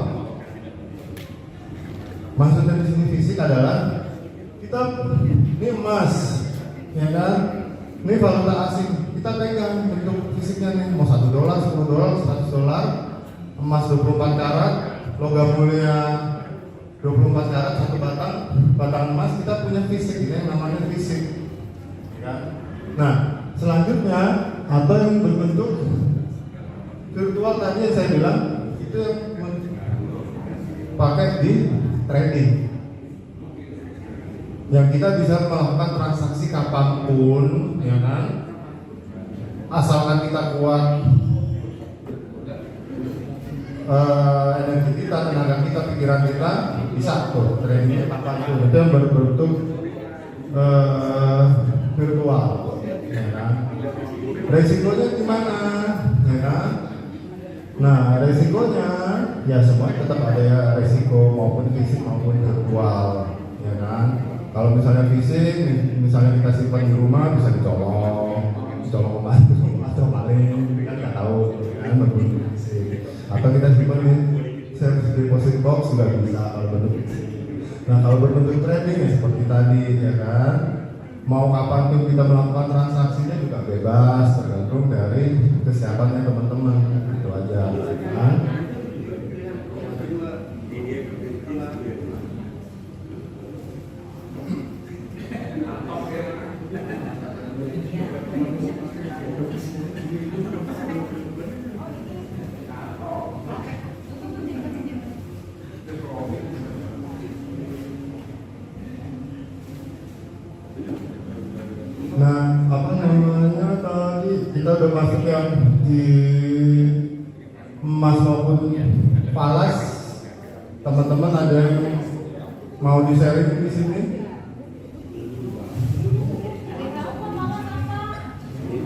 Speaker 1: Maksudnya di sini fisik adalah kita ini emas, ya kan? Ini valuta asing, kita pegang bentuk fisiknya nih, mau $1, $10, $100, emas 24 karat, logam mulia 24 karat, satu batang emas, kita punya fisik, ini yang namanya fisik. Ya. Nah, selanjutnya ada yang berbentuk virtual tadi yang saya bilang, itu yang pakai di trading. Yang kita bisa melakukan transaksi kapanpun, ya kan? Asalkan kita kuat energi kita, tenaga kita, pikiran kita, bisa tuh trading kapanpun. Itu yang berbentuk virtual, ya kan? Resikonya gimana, ya kan? Nah, resikonya ya semua tetap ada ya, resiko maupun fisik maupun virtual, ya kan? Kalau misalnya fisik, misalnya kita simpan di rumah bisa dicolong pembantu atau maling, kan nggak tahu, kan berbentuk fisik. Atau kita simpan di service deposit box juga bisa kalau bentuk fisik. Nah, kalau berbentuk trading ya seperti tadi, ya kan? Mau kapanpun kita melakukan transaksinya juga bebas, tergantung dari kesiapannya teman-teman, itu aja, kan? Nah, apa namanya tadi kita udah masuk yang di emas maupun falas. Teman-teman ada yang mau di-sharing di sini?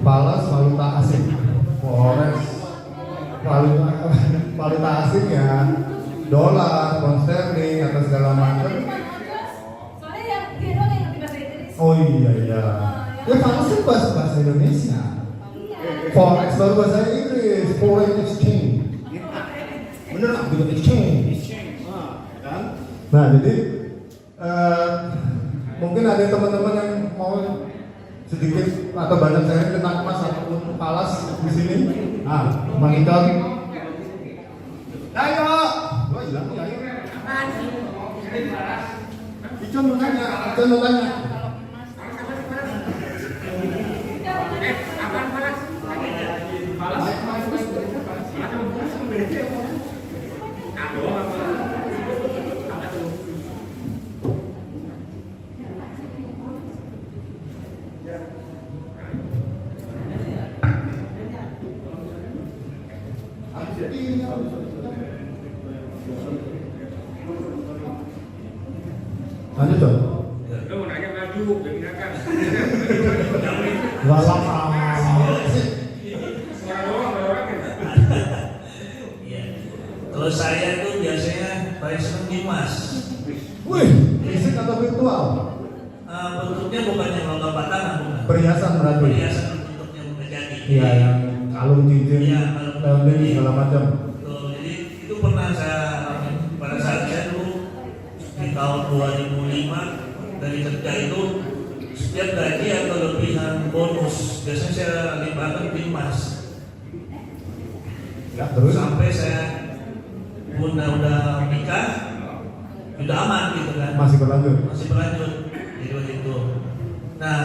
Speaker 1: Falas valuta asing, forex, valuta asing ya, dolar, pound sterling atau segala macam.
Speaker 6: Soalnya yang dia doang yang ngerti bahasa Inggris.
Speaker 1: Oh iya. Ya falas itu bahasa Indonesia. Forex baru bahasa Inggris, foreign exchange. Bener nggak? Gitu exchange. Kan? Nah jadi mungkin ada teman-teman yang mau sedikit atau banyak saya tentang emas ataupun falas di sini. Ah, Bang Iton. Ayo, gua hilang nih, ayo. Iton mau tanya. Lanjut dong.
Speaker 7: Lu mau nanya maju, jadi kan.
Speaker 1: Walau
Speaker 7: Orang-orang ya.
Speaker 8: Iya. Kalau saya tuh biasanya paling seneng di emas.
Speaker 1: wih, fisik atau virtual?
Speaker 8: Bentuknya bukan yang logam batangan, bukan.
Speaker 1: Perhiasan berarti.
Speaker 8: Perhiasan bentuknya bukan jadi.
Speaker 1: Iya, yang kalung cincin,
Speaker 8: Iya,
Speaker 1: leontin segala macam.
Speaker 8: Betul. Jadi itu pernah saya alamin pada saat saya dulu di tahun 2005 dari kerja itu setiap gaji atau lebihan bonus biasanya saya limpahkan di emas.
Speaker 1: Ya, terus
Speaker 8: Sampai saya udah nikah, udah aman gitu kan.
Speaker 1: masih berlanjut.
Speaker 8: Masih berlanjut jadi waktu itu. Nah,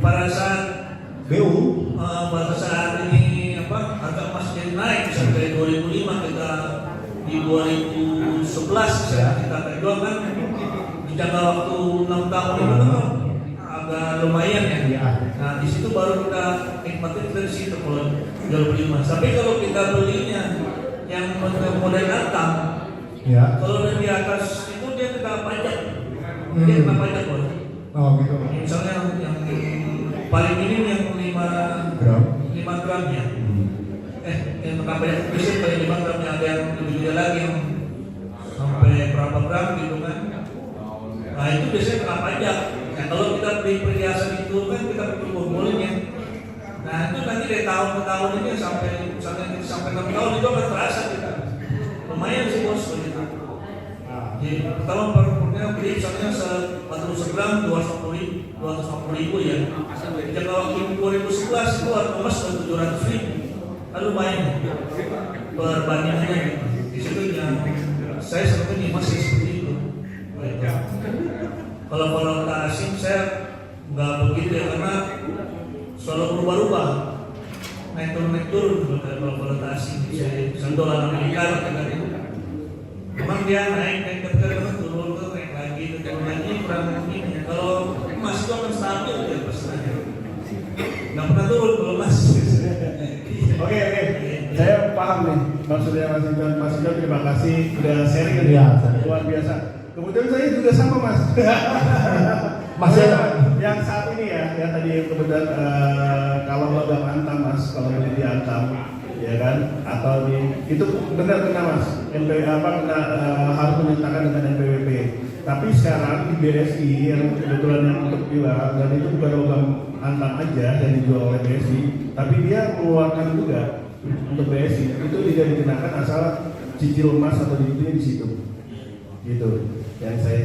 Speaker 8: pada saat
Speaker 1: BU
Speaker 8: pada saat ini harga emas jadi naik sampai 2005 kita di 2011 ya kita berjuang kan di jangka waktu 6 tahun itu kan agak lumayan ya.
Speaker 1: Iya.
Speaker 8: Nah di situ baru kita nikmatin dari situ kalau jual beli emas. Tapi kalau kita belinya yang model atam,
Speaker 1: Ya.
Speaker 8: kalau di atas itu dia kena pajak, dia kena pajak bos.
Speaker 1: Oh gitu.
Speaker 8: Misalnya yang paling minim yang 5
Speaker 1: Gram.
Speaker 8: gram ya. Yang berapa yang bisa paling 5 gram, ada yang lebih gede lagi yang sampai berapa gram gitu kan. Nah itu biasanya kena pajak. Nah kalau kita beli perhiasan itu kan kita perlu kumpulnya. Nah itu nanti dari tahun ke tahun ini sampai misalnya sampai 6 tahun itu akan terasa kita. Lumayan sih bos begitu. Jadi pertama perutnya beli misalnya 100 gram 250 ribu ya. Jangka waktu 2011 itu harga emas sudah 700.000, kan lumayan perbandingannya. Di situ yang saya sebenarnya masih seperti itu. Kalau valuta asing saya nggak begitu ya, karena selalu berubah-ubah, naik turun kalau valuta asing. Misalnya dolar Amerika kan itu, memang dia naik terus turun naik lagi turun lagi, kurang begini. Kalau emas itu akan stabil ya pastinya, nggak pernah turun kalau emas.
Speaker 2: Oke. Saya paham nih maksudnya Mas Ijon, terima kasih udah sharing ini.
Speaker 1: Iya,
Speaker 2: Luar biasa. Kemudian saya juga sama Mas.
Speaker 1: Mas
Speaker 2: yang saat ini ya tadi kemudian kalau logam antam Mas, kalau beli di antam ya kan, atau itu benar kena Mas, harus menyertakan dengan NPWP. Tapi sekarang di BSI yang kebetulan yang untuk jual, dan itu bukan logam antam aja yang dijual oleh BSI, tapi dia mengeluarkan juga untuk BSI itu tidak dikenakan asal cicil emas atau dijualnya di situ, gitu. Yang saya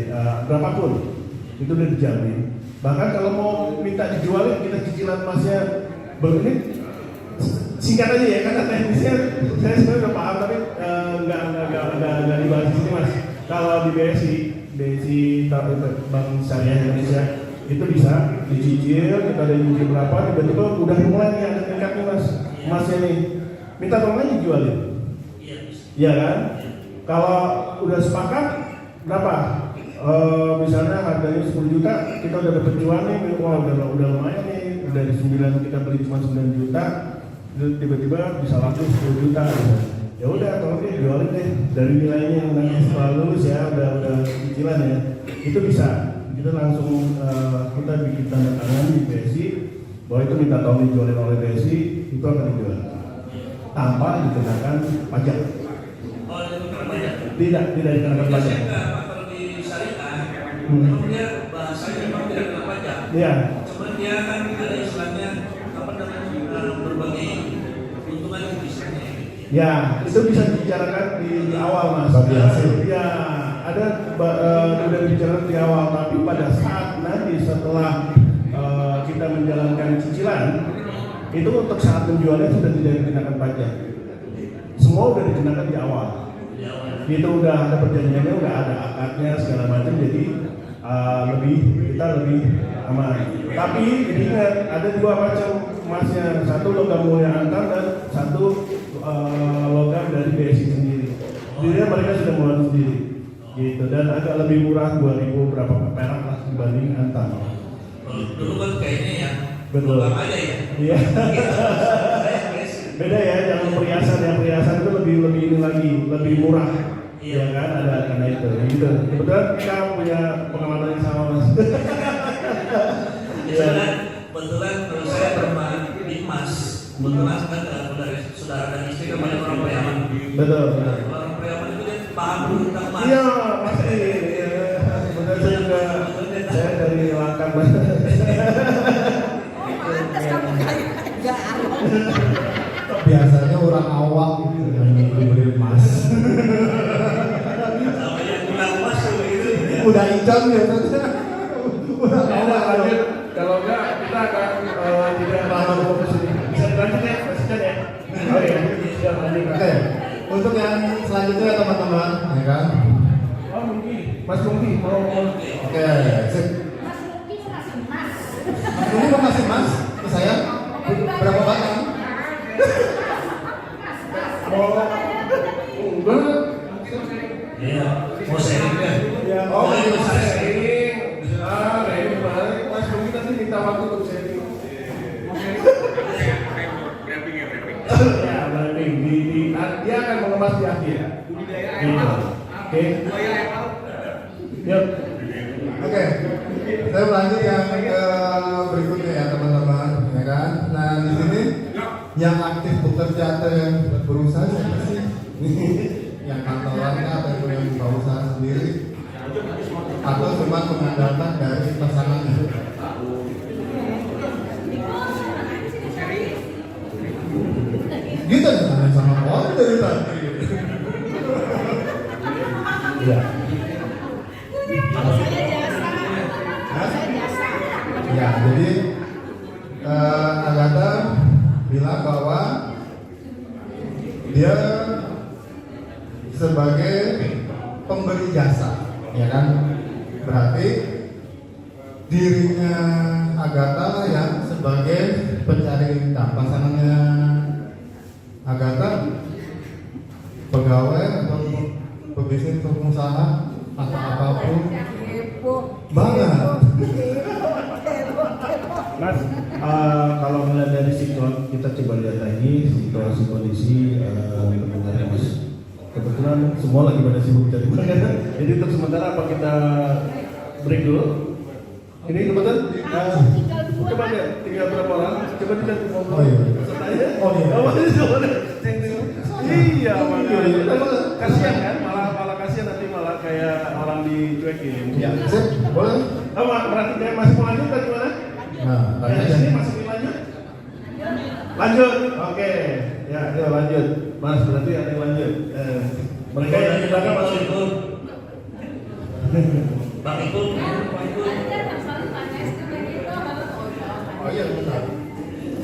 Speaker 2: berapapun itu udah dijamin. Bahkan kalau mau minta dijualin kita cicilan emasnya begini, singkat aja ya, karena teknisnya saya sebenarnya udah paham, tapi nggak dibahas di sini Mas. Kalau di BSI Bank Syariah Indonesia itu bisa dicicil, kita ada nyicil berapa, tiba-tiba udah mulai nih ada tingkatnya Mas, emasnya nih, minta tolong aja jualin, iya kan? Kalau udah sepakat berapa? Misalnya harganya 10 juta, kita udah dapat jual nih, wah udah lumayan nih, dari 9 kita beli cuma 9 juta, tiba-tiba bisa laku 10 juta gitu. Ya udah, tolong deh jualin deh dari nilainya yang nanti setelah lulus ya, udah cicilan ya, itu bisa. Kita langsung kita bikin tanda tangan di BSI bahwa itu minta tolong dijualin oleh BSI, itu akan dijual tanpa dikenakan pajak.
Speaker 8: Oh, itu kena pajak?
Speaker 2: Tidak dikenakan pajak.
Speaker 8: Memang dia bahasanya memang tidak kena pajak.
Speaker 2: Iya.
Speaker 8: Cuma dia kan ada istilahnya berbagai keuntungan bisnisnya.
Speaker 2: Ya, itu bisa dibicarakan di awal Mas. Ya, ada sudah dibicarakan di awal, tapi pada saat nanti setelah kita menjalankan cicilan, itu untuk saat penjualan sudah tidak dikenakan pajak. Semua sudah dikenakan di awal. Itu udah ada perjanjiannya, udah ada akadnya segala macam, jadi kita lebih aman. Tapi diingat ada dua macam emasnya, satu logam mulia antam dan satu logam dari BSI sendiri. Jadi mereka sudah mengeluarkan sendiri, gitu, dan agak lebih murah 2.000 berapa perak lah dibanding antam.
Speaker 8: Dulu kan kayaknya yang
Speaker 2: betul
Speaker 8: aja ya.
Speaker 2: Iya. Beda ya, jangan perhiasan itu lebih ini lagi, lebih murah. Iya kan, ada karena itu. Gitu. Kebetulan kita punya pengalaman yang sama Mas.
Speaker 8: Iya. Kebetulan kalau saya bermain di emas, kebetulan kan sudah ada istri kan banyak orang Priaman.
Speaker 2: Betul.
Speaker 8: Orang Priaman itu dia paham tentang emas.
Speaker 2: Iya, pasti. Betul, saya juga. Saya dari Langkat Mas.
Speaker 4: Oh, pantas kamu kayak
Speaker 1: biasanya orang awam gitu yang beli emas.
Speaker 8: Sama yang gula emas gitu.
Speaker 1: Udah hijau biasanya. Udah awam
Speaker 2: lanjut. Kalau enggak kita akan tidak lama fokus ini. Bisa dilanjut ya, Mas Ijon ya. Oke, sudah lanjut.
Speaker 1: Oke, untuk yang selanjutnya teman-teman, ya kan?
Speaker 2: Oh, Mungki, Mas Mungki mau.
Speaker 1: Oke, sip.
Speaker 4: Mas Luki kasih emas.
Speaker 1: Mas Rudi mau kasih emas ke saya? Berapa batang?
Speaker 2: Enggak.
Speaker 8: Iya, mau sharing kan?
Speaker 2: Ya, mau sharing. Ini menarik. Mas Mungki nanti minta waktu untuk sharing. Ya, berarti dia akan mengemas di akhir. Gitu. Oke. Yuk.
Speaker 1: Oke, saya lanjut yang ke berikutnya ya teman-teman, ya kan? Nah di sini yang aktif bekerja atau yang berusaha siapa sih? Yang kantoran atau yang punya usaha sendiri? Atau cuma mengandalkan dari pasangannya? Gitu nih sama orang dari tadi. Iya.
Speaker 4: Kalau saya jasa. Saya jasa.
Speaker 1: Ya, jadi Agatha bilang bahwa dia sebagai pemberi jasa, ya kan? Berarti dirinya Agatha yang sebagai pencari income, pasangannya Agatha pegawai atau pebisnis pengusaha atau apapun banget.
Speaker 2: Mas, kalau melihat dari sikon, kita coba lihat lagi situasi kondisi pendengarnya Mas. Kebetulan semua lagi pada sibuk cari makan. Jadi untuk sementara apa kita break dulu? Ini kebetulan coba lihat tinggal berapa orang? Coba dilihat di
Speaker 1: Oh iya.
Speaker 2: pesertanya.
Speaker 1: Oh iya.
Speaker 2: Iya, makanya kasihan kan? Malah kasihan nanti malah kayak orang dicuekin.
Speaker 1: Ya, sip, boleh.
Speaker 2: Berarti kayak masih mau lanjut atau gimana?
Speaker 1: Nah, tanya
Speaker 2: Di
Speaker 1: aja.
Speaker 2: sini masih mau lanjut? Lanjut, oke. Ya, yuk lanjut. Mas, berarti ada yang lanjut. Mereka yang di belakang masih ikut.
Speaker 8: Bang ikut.
Speaker 1: Oh iya, benar.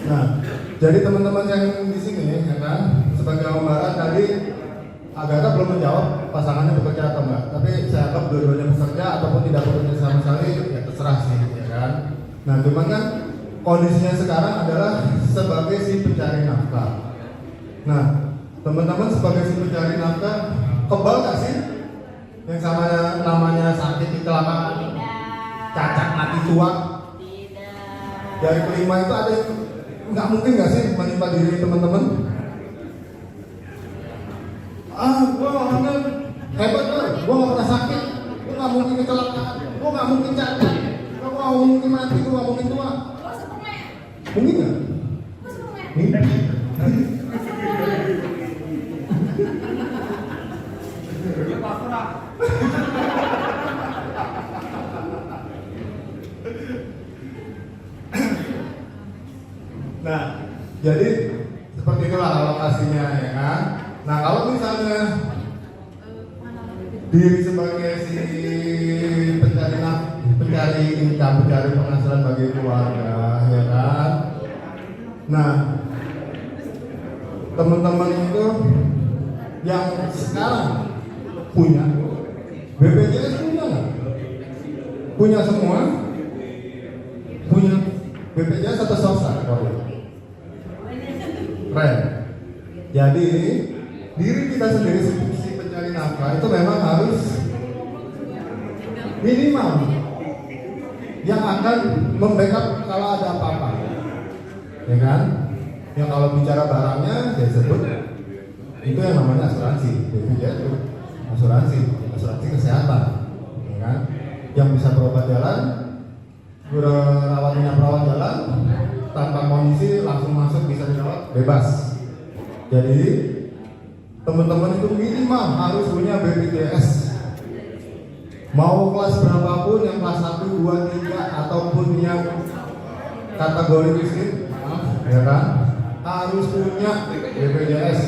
Speaker 1: Nah, jadi teman-teman yang di sini, ya kan, sebagai gambaran tadi Agatha belum menjawab pasangannya bekerja atau enggak. Tapi saya anggap dua-duanya bekerja ataupun tidak bekerja sama sekali, ya terserah sih, ya kan. Nah, cuman kan kondisinya sekarang adalah sebagai si pencari nafkah. Nah, teman-teman sebagai si pencari nafkah, kebal gak sih? Yang sama namanya sakit kecelakaan, cacat mati tua. Dari kelima itu ada yang nggak mungkin nggak sih menimpa diri teman-teman? Gua orangnya hebat loh, gua nggak pernah sakit, gua nggak mungkin kecelakaan, gua nggak mungkin cacat, gua nggak mungkin mati, gua nggak mungkin tua. Mungkin nggak? Mungkin. Nah, jadi seperti itulah alokasinya, ya kan. Nah, kalau misalnya diri sebagai si pencari income, pencari penghasilan bagi keluarga, ya kan. Nah, teman-teman itu yang sekarang punya BPJS punya nggak? Punya semua? Punya BPJS atau swasta? Keren. Jadi diri kita sendiri si pencari nafkah itu memang harus minimal yang akan membackup kalau ada apa-apa, ya kan? Ya kalau bicara barangnya saya sebut itu yang namanya asuransi, BPJS itu asuransi kesehatan, ya kan? Yang bisa berobat jalan, rawat perawat jalan tanpa kondisi langsung masuk bisa dirawat bebas. Jadi teman-teman itu minimal harus punya BPJS. Mau kelas berapapun, yang kelas 1, 2, 3 ataupun yang kategori miskin, ya kan, harus punya BPJS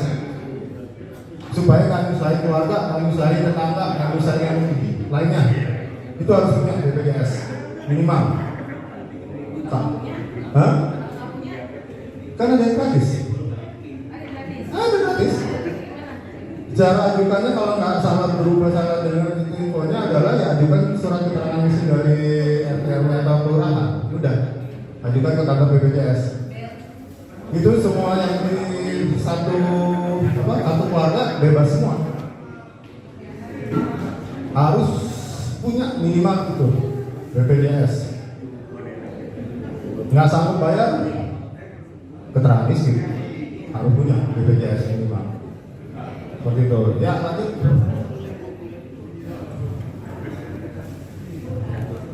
Speaker 1: supaya kami selain keluarga, kami selain tetangga, kami selain yang lainnya itu harus punya BPJS minimal. Hah? Kan ada yang gratis. Ada gratis. Cara ajukannya kalau nggak salah berubah salah dengan itu infonya adalah ya ajukan surat keterangan miskin dari RT RW atau kelurahan. Udah, ajukan ke kantor BPJS. Itu semua yang di satu keluarga bebas semua. Harus punya minimal itu BPJS. Nggak sanggup bayar, keterangan miskin, harus punya BPJS minimal. Seperti itu. Ya lanjut.